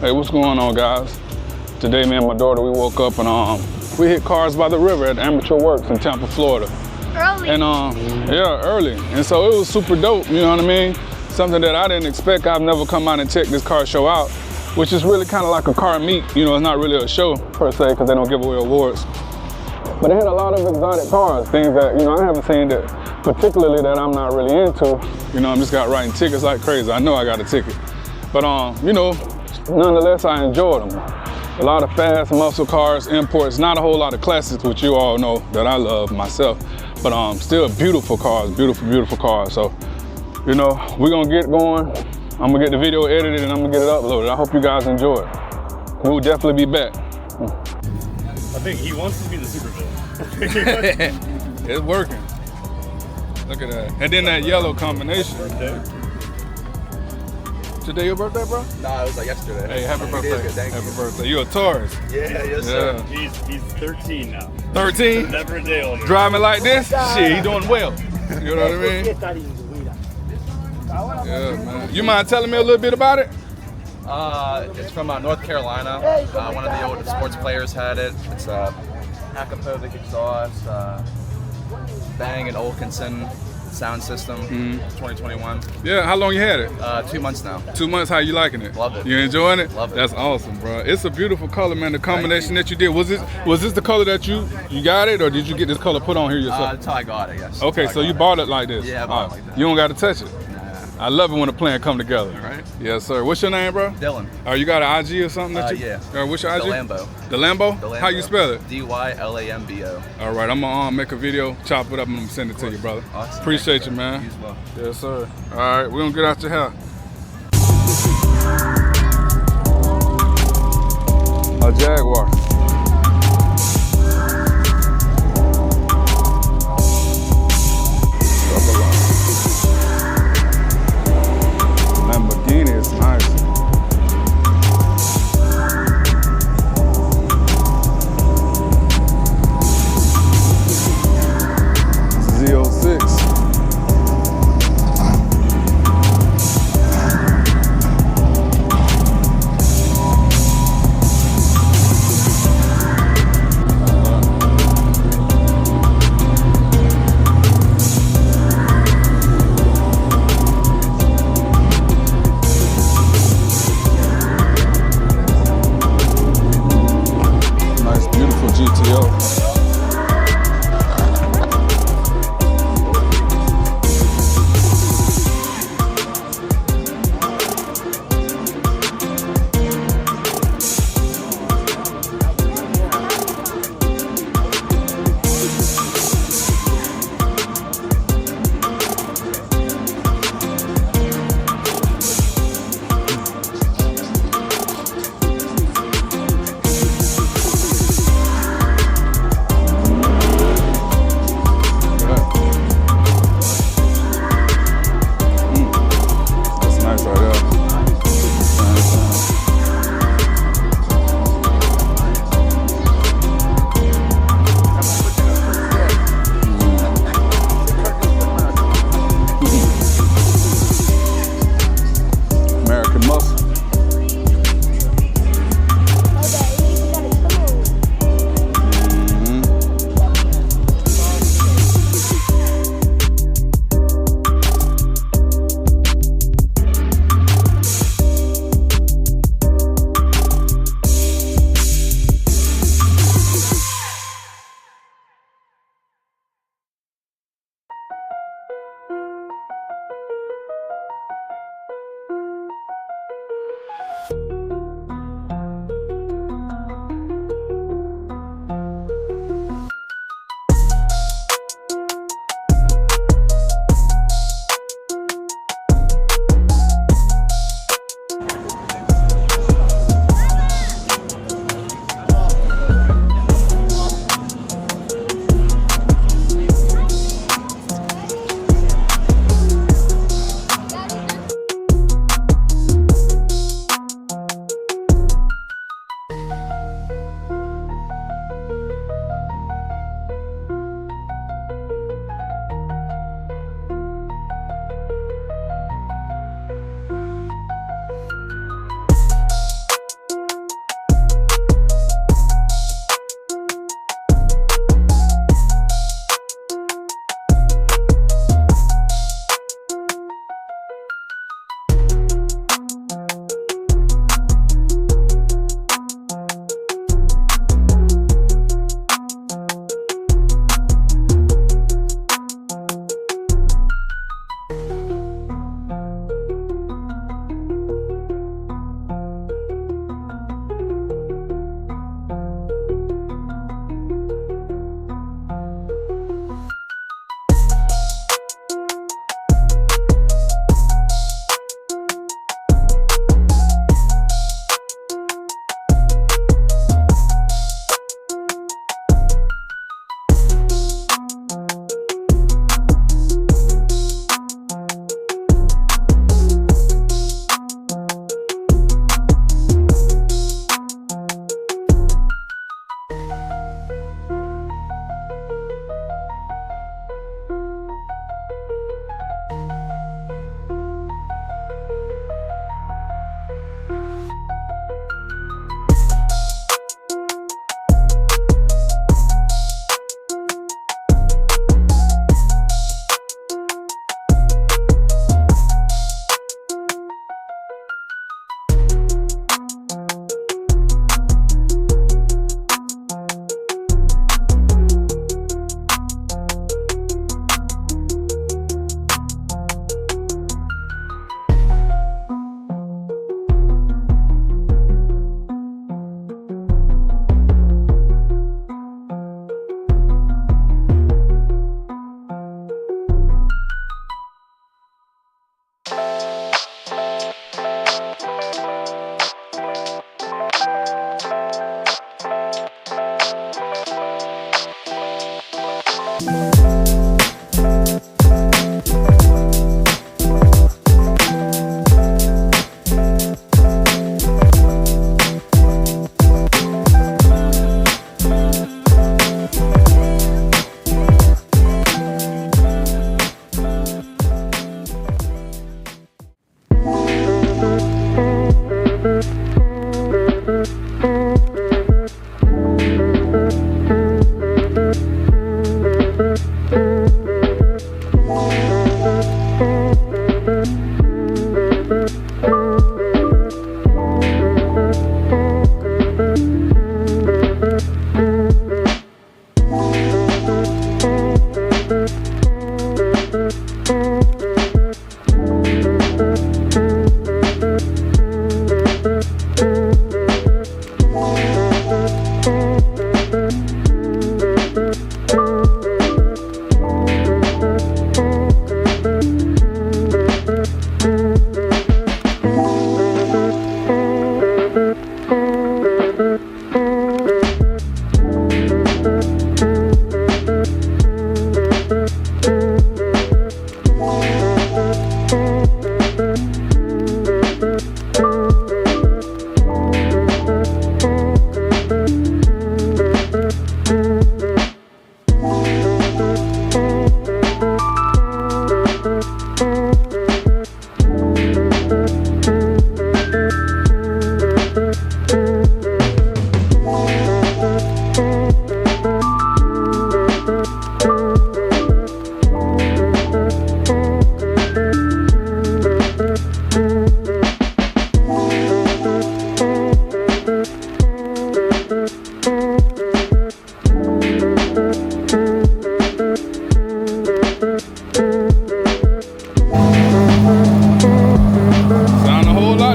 Hey, what's going on, guys? Today, me and my daughter, we woke up and we hit cars by the river at Armature Works in Tampa, Florida. Early. And yeah, early. And so it was super dope, you know what I mean? Something that I didn't expect. I've never come out and checked this car show out, which is really kind of like a car meet. You know, it's not really a show per se, because they don't give away awards. But they had a lot of exotic cars, things that, you know, I haven't seen that particularly that I'm not really into. You know, I'm just got writing tickets like crazy. I know I got a ticket. But, you know, nonetheless, I enjoyed them. A lot of fast muscle cars, imports, not a whole lot of classics, which you all know that I love myself. But still beautiful cars, beautiful, beautiful cars. So, you know, we're gonna get going. I'm gonna get the video edited and I'm gonna get it uploaded. I hope you guys enjoy it. We'll definitely be back. I think he wants to be the supervillain. It's working. Look at that. And then that yellow combination. Today your birthday, bro? Nah, it was like yesterday. Hey, happy birthday. Thank you. Happy birthday. You a Taurus? Yeah, yes sir. He's 13 now. 13? Never a day older. Driving like this? Shit, he doing well. You know what I mean? Yeah, man. You mind telling me a little bit about it? It's from North Carolina. One of the old sports players had it. It's a Akapovic exhaust, Bang & Olufsen sound system, 2021. Yeah, how long you had it? 2 months now. 2 months, how you liking it? Love it. You enjoying it? Love it. That's awesome, bro. It's a beautiful color, man. The combination that you did, was this the color that you got it, or did you get this color put on here yourself? That's how I got it, yes. Okay, so you bought it like this? Yeah, I bought it like that. You don't got to touch it? I love it when a plan come together. All right. Yes, sir. What's your name, bro? Dylan. You got an IG or something that you? Yeah. What's your IG? The Lambo. The Lambo? The Lambo. How you spell it? DYLAMBO. All right, I'm gonna make a video, chop it up, and I'm gonna send it to you, brother. Awesome. Appreciate you, man. You as well. Yes, sir. All right, we're gonna get out your hair. A Jaguar. Lamborghini is nice. Z06.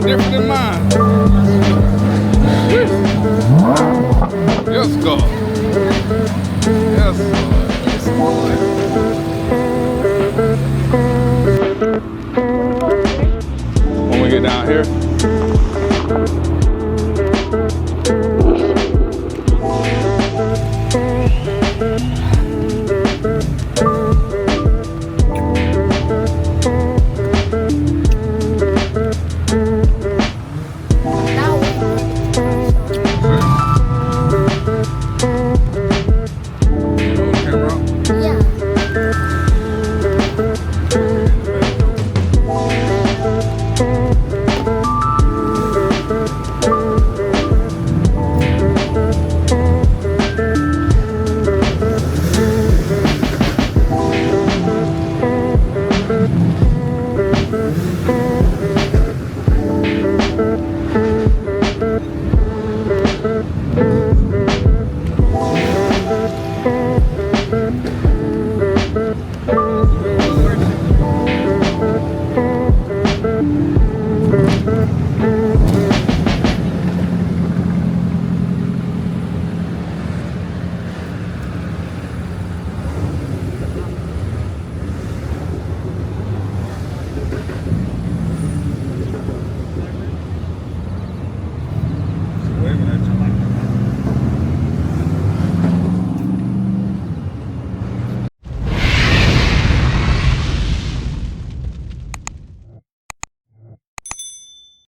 Different than mine. Yes, God. Yes, Lord. When we get down here,